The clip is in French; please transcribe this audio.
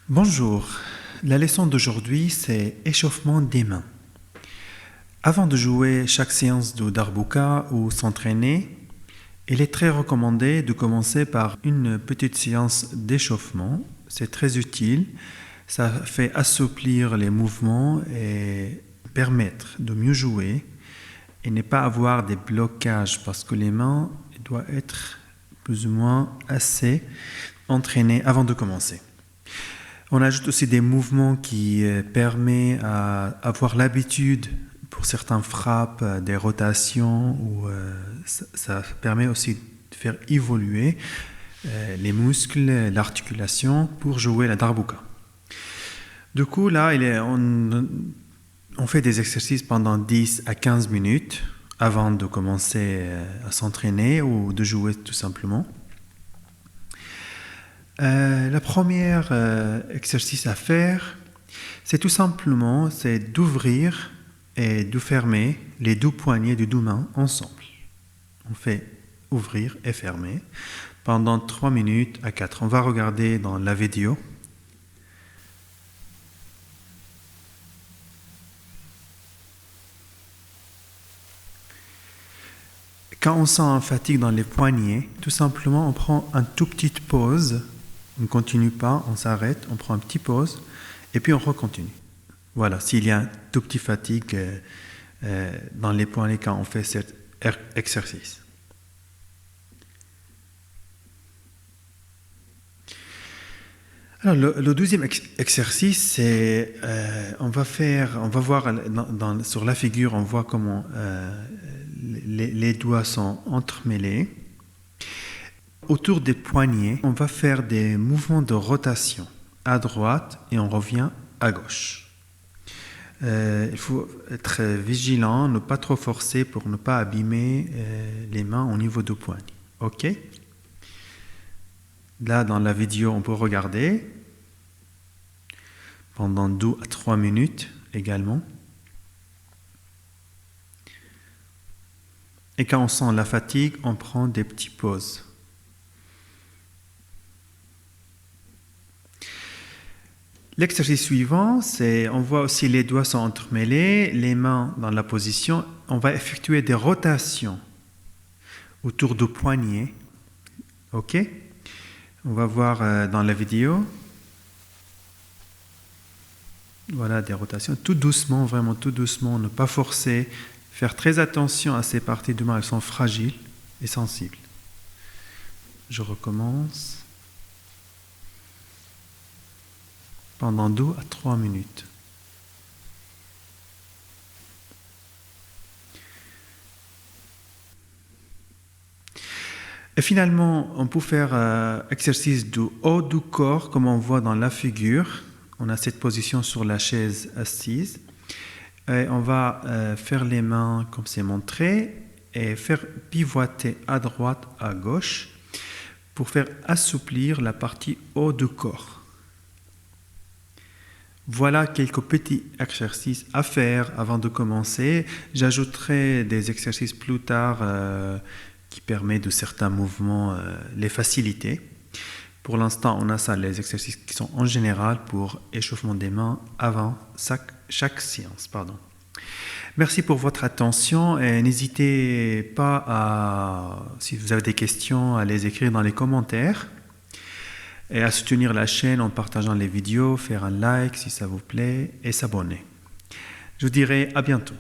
Bonjour, la leçon d'aujourd'hui c'est échauffement des mains. Avant de jouer chaque séance de darbuka ou s'entraîner, il est très recommandé de commencer par une petite séance d'échauffement. C'est très utile, ça fait assouplir les mouvements et permettre de mieux jouer et ne pas avoir des blocages parce que les mains doivent être plus ou moins assez entraînées avant de commencer. On ajoute aussi des mouvements qui permettent d'avoir l'habitude pour certaines frappes, des rotations, ou ça permet aussi de faire évoluer les muscles, l'articulation pour jouer la darbuka. Du coup, là, on fait des exercices pendant 10 à 15 minutes avant de commencer à s'entraîner ou de jouer tout simplement. La première exercice à faire, c'est tout simplement d'ouvrir et de fermer les deux poignets de deux mains ensemble. On fait ouvrir et fermer pendant 3 minutes à 4. On va regarder dans la vidéo. Quand on sent une fatigue dans les poignets, tout simplement on prend une toute petite pause. On ne continue pas, on s'arrête, on prend une petite pause et puis on recontinue. Voilà, s'il y a un tout petit fatigue dans les poignets quand on fait cet exercice. Alors, le deuxième exercice, c'est on va voir sur la figure, on voit comment les doigts sont entremêlés. Autour des poignets, on va faire des mouvements de rotation à droite et on revient à gauche. Il faut être vigilant, ne pas trop forcer pour ne pas abîmer les mains au niveau du poignet. Ok? Là, dans la vidéo, on peut regarder pendant 2 à 3 minutes également. Et quand on sent la fatigue, on prend des petites pauses. L'exercice suivant, on voit aussi les doigts sont entremêlés, les mains dans la position. On va effectuer des rotations autour du poignet. Ok? On va voir dans la vidéo. Voilà, des rotations. Tout doucement, vraiment tout doucement, ne pas forcer. Faire très attention à ces parties de main, elles sont fragiles et sensibles. Je recommence. Pendant 2 à 3 minutes. Et finalement, on peut faire exercice du haut du corps, comme on voit dans la figure. On a cette position sur la chaise assise. Et on va faire les mains comme c'est montré et faire pivoter à droite, à gauche pour faire assouplir la partie haut du corps. Voilà quelques petits exercices à faire avant de commencer. J'ajouterai des exercices plus tard qui permettent de certains mouvements les faciliter. Pour l'instant, on a ça, les exercices qui sont en général pour échauffement des mains avant chaque séance. Merci pour votre attention et n'hésitez pas si vous avez des questions, à les écrire dans les commentaires. Et à soutenir la chaîne en partageant les vidéos, faire un like si ça vous plaît et s'abonner. Je vous dirai à bientôt.